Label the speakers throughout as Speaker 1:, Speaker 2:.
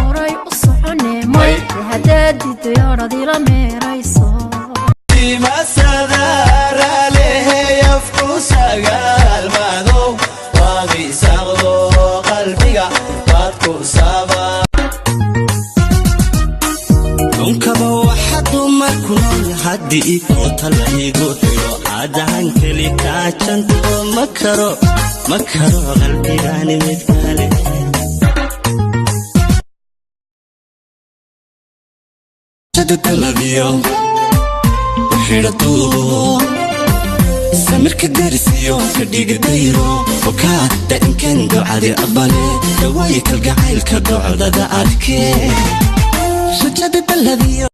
Speaker 1: oray u soconee may hadaadi diyaaradii la meerayso
Speaker 2: masada raalehe yafku sagaal madow waagiisaqdo qalbiga baad ku saba unkaba waxadu marku nool haddii oo tala igu xiro aadahan keli kaajanto ma karo qalbigani mid kale tadalabiyo xiratu samirka darisiyo fadhiga dayro okaa dainkan ducadi abale dawaayi kalgacaylka docdada adkee shajada balabiyo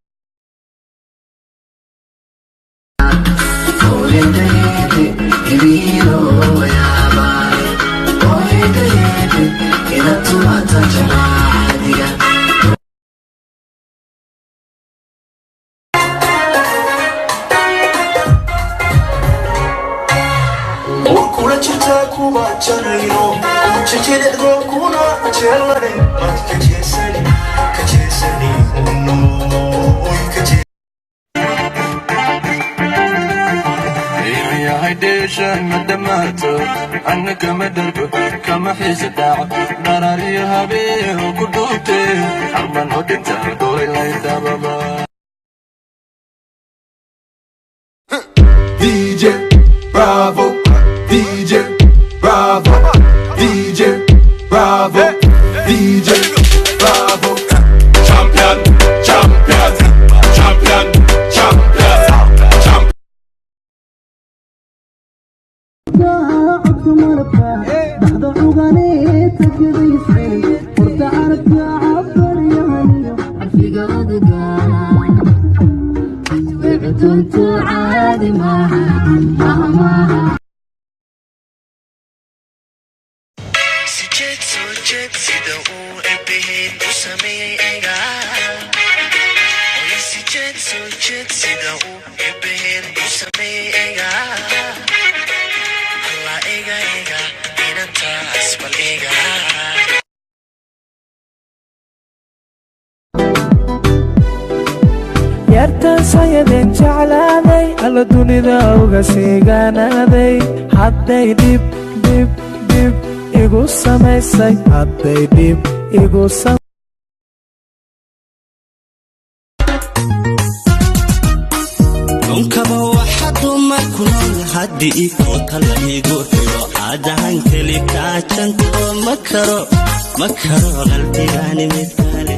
Speaker 2: أنك مدرب كما حيز الداعب ناري هبيه وكدوتي حرما ودنت دوري لا يتابع
Speaker 3: DJ Bravo DJ Bravo DJ Bravo DJ Bravo Champion Champion Champion Champion Champion
Speaker 1: عادي معها سجد سيدا وابهين وسميعيها سجد سيدا وابهين وسميعيها الله إيغا إن انت أسفل إيغا
Speaker 4: yartan sayadeen jeclaaday alla dunida uga siigaanaaday hadday dhib igu samaysay hadday dhib igu
Speaker 2: unkaba waxadu marku nool haddii oo tala igu xiro aadahan keli kaajanto ma karo qalbigani mid kale